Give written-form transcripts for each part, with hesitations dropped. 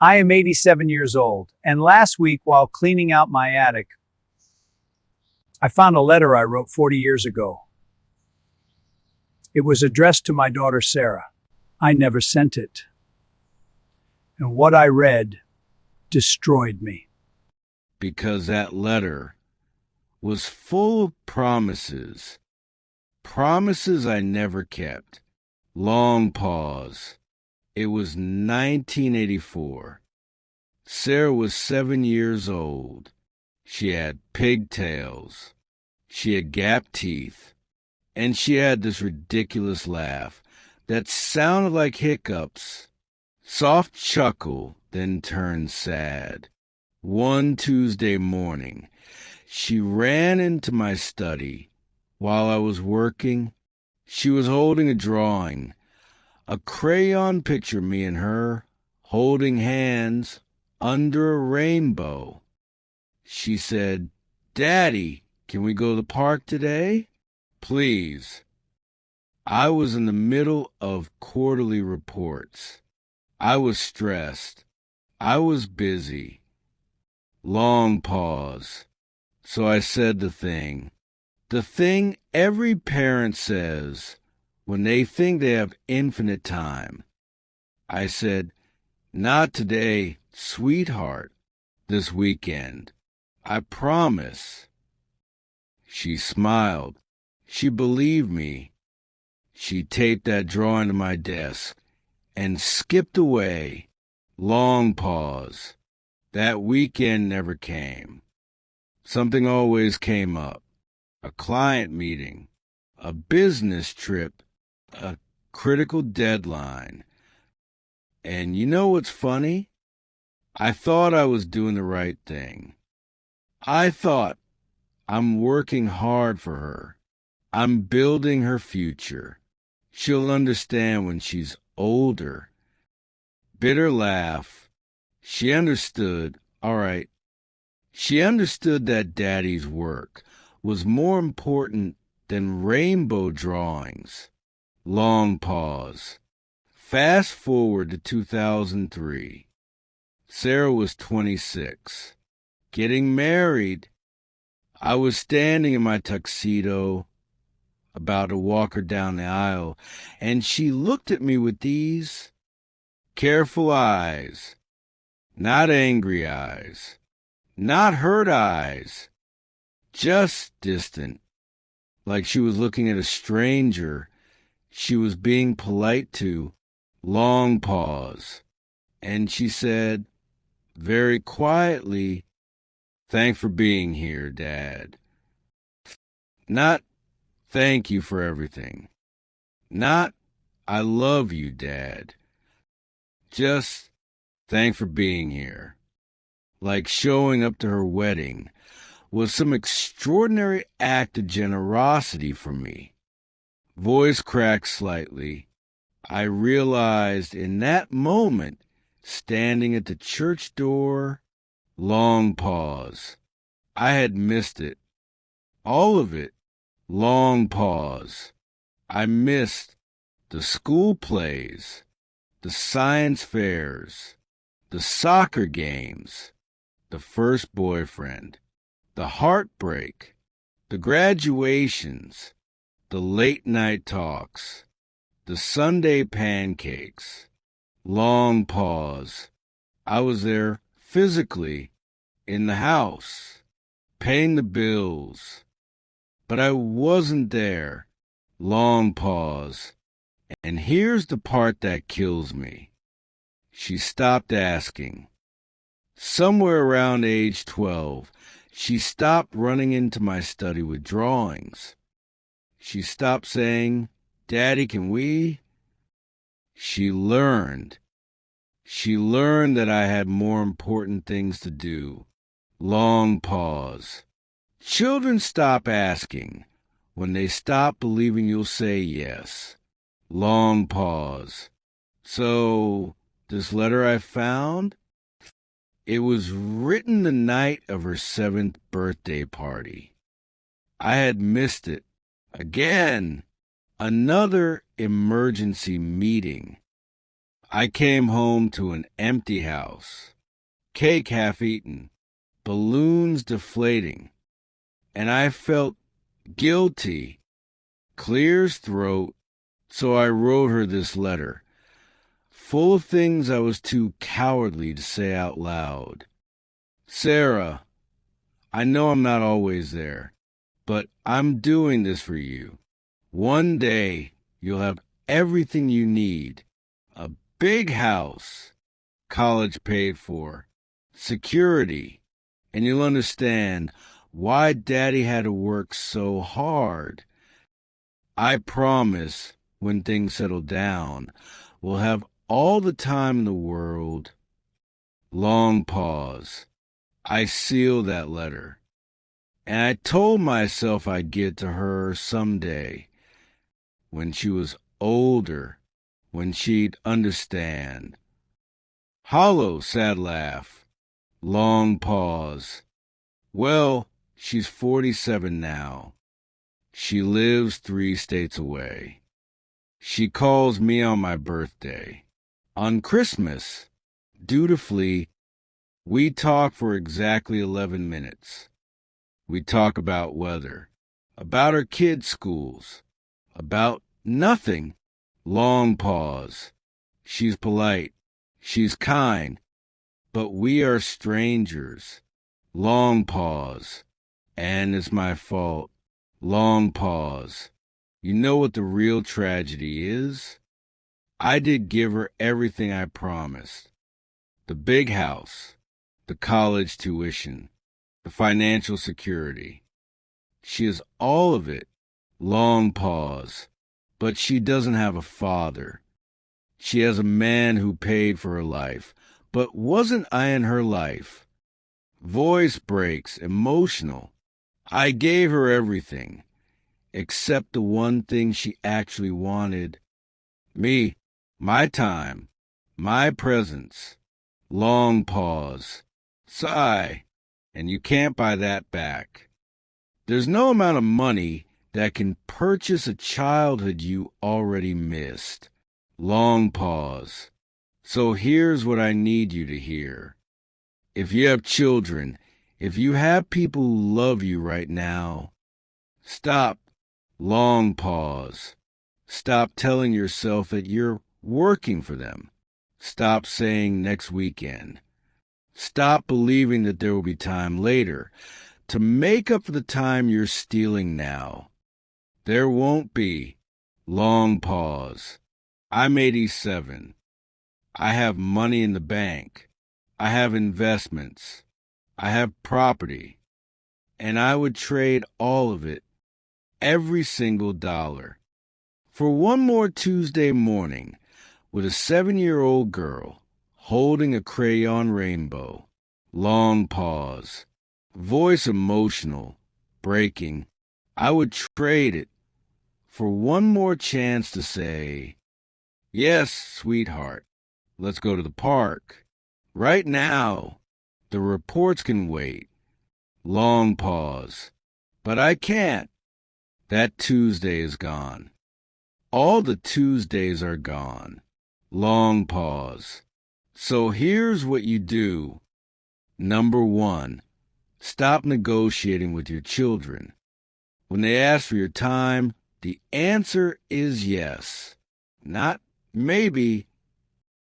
I am 87 years old, and last week while cleaning out my attic, I found a letter I wrote 40 years ago. It was addressed to my daughter Sarah. I never sent it. And what I read destroyed me. Because that letter was full of promises. Promises I never kept. Long pause. It was 1984. Sarah was 7 years old. She had pigtails. She had gap teeth. And she had this ridiculous laugh that sounded like hiccups. Soft chuckle, then turned sad. One Tuesday morning, she ran into my study. While I was working, she was holding a drawing, a crayon picture of me and her, holding hands under a rainbow. She said, "Daddy, can we go to the park today? Please." I was in the middle of quarterly reports. I was stressed. I was busy. Long pause. So I said the thing every parent says when they think they have infinite time. I said, "Not today, sweetheart, this weekend. I promise." She smiled. She believed me. She taped that drawing to my desk and skipped away. Long pause. That weekend never came. Something always came up. A client meeting, a business trip, a critical deadline. And you know what's funny? I thought I was doing the right thing. I thought I'm working hard for her. I'm building her future. She'll understand when she's older. Bitter laugh. She understood, all right. She understood that Daddy's work was more important than rainbow drawings. Long pause. Fast forward to 2003. Sarah was 26. Getting married. I was standing in my tuxedo, about to walk her down the aisle, and she looked at me with these careful eyes. Not angry eyes. Not hurt eyes. Just distant. Like she was looking at a stranger she was being polite to. Long pause. And she said, very quietly, "Thanks for being here, Dad." Not, "Thank you for everything." Not, "I love you, Dad." Just, "Thanks for being here." Like showing up to her wedding was some extraordinary act of generosity from me. Voice cracked slightly. I realized in that moment, standing at the church door, long pause. I had missed it. All of it. Long pause. I missed the school plays, the science fairs, the soccer games, the first boyfriend, the heartbreak, the graduations, the late night talks, the Sunday pancakes. Long pause. I was there physically, in the house, paying the bills. But I wasn't there. Long pause. And here's the part that kills me. She stopped asking. Somewhere around age 12, she stopped running into my study with drawings. She stopped saying, "Daddy, can we?" She learned. She learned that I had more important things to do. Long pause. Children stop asking when they stop believing you'll say yes. Long pause. So, this letter I found? It was written the night of her 7th birthday party. I had missed it. Again. Another emergency meeting. I came home to an empty house, cake half eaten, balloons deflating, and I felt guilty, clear as throat, so I wrote her this letter, full of things I was too cowardly to say out loud. Sarah, I know I'm not always there, but I'm doing this for you. One day, you'll have everything you need. A big house, college paid for, security, and you'll understand why Daddy had to work so hard. I promise, when things settle down, we'll have all the time in the world. Long pause. I sealed that letter, and I told myself I'd get to her someday, when she was older, when she'd understand. Hollow, sad laugh. Long pause. Well, she's 47 now. She lives 3 states away. She calls me on my birthday. On Christmas, dutifully, we talk for exactly 11 minutes. We talk about weather, about our kids' schools, about nothing. Long pause. She's polite. She's kind. But we are strangers. Long pause. And it's my fault. Long pause. You know what the real tragedy is? I did give her everything I promised. The big house, the college tuition, the financial security. She has all of it. Long pause. But she doesn't have a father. She has a man who paid for her life. But wasn't I in her life? Voice breaks, emotional. I gave her everything, except the one thing she actually wanted. Me, my time, my presence. Long pause. Sigh. And you can't buy that back. There's no amount of money that can purchase a childhood you already missed. Long pause. So here's what I need you to hear. If you have children, if you have people who love you right now, stop. Long pause. Stop telling yourself that you're working for them. Stop saying next weekend. Stop believing that there will be time later to make up for the time you're stealing now. There won't be. Long pause. I'm 87. I have money in the bank. I have investments. I have property. And I would trade all of it, every single dollar, for one more Tuesday morning with a 7-year-old girl holding a crayon rainbow. Long pause. Voice emotional, breaking. I would trade it for one more chance to say, yes, sweetheart, let's go to the park. Right now. The reports can wait. Long pause. But I can't. That Tuesday is gone. All the Tuesdays are gone. Long pause. So here's what you do. Number 1, stop negotiating with your children. When they ask for your time, the answer is yes. Not maybe,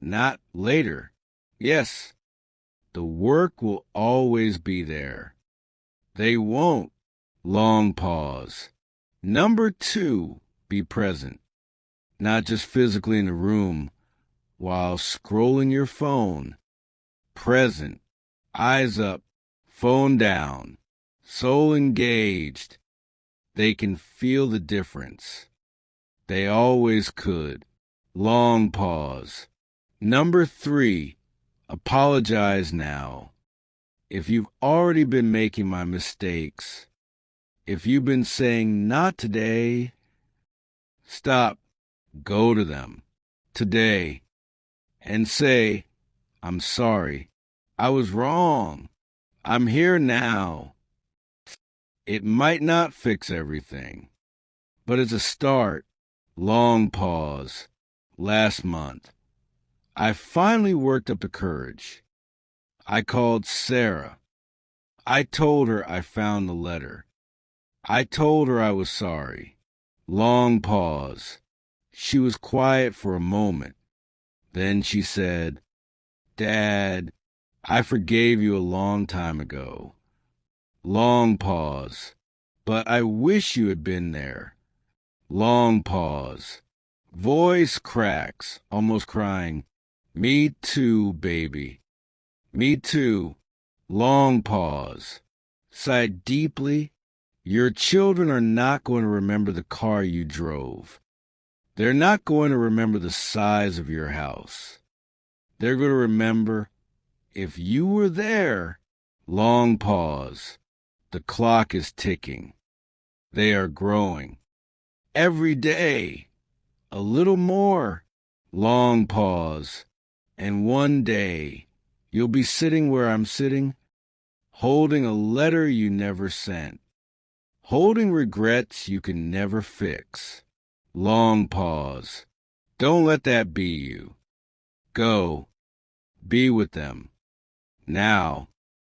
not later. Yes. The work will always be there. They won't. Long pause. Number 2, be present. Not just physically in the room while scrolling your phone. Present. Eyes up, phone down, soul engaged. They can feel the difference. They always could. Long pause. Number 3, apologize now. If you've already been making my mistakes, if you've been saying not today, stop, go to them today and say, I'm sorry. I was wrong. I'm here now. It might not fix everything, but it's a start. Long pause. Last month, I finally worked up the courage. I called Sarah. I told her I found the letter. I told her I was sorry. Long pause. She was quiet for a moment. Then she said, "Dad, I forgave you a long time ago." Long pause. "But I wish you had been there." Long pause. Voice cracks, almost crying. "Me too, baby. Me too." Long pause. Sigh deeply. Your children are not going to remember the car you drove. They're not going to remember the size of your house. They're going to remember if you were there. Long pause. The clock is ticking. They are growing. Every day. A little more. Long pause. And one day, you'll be sitting where I'm sitting, holding a letter you never sent, holding regrets you can never fix. Long pause. Don't let that be you. Go. Be with them. Now.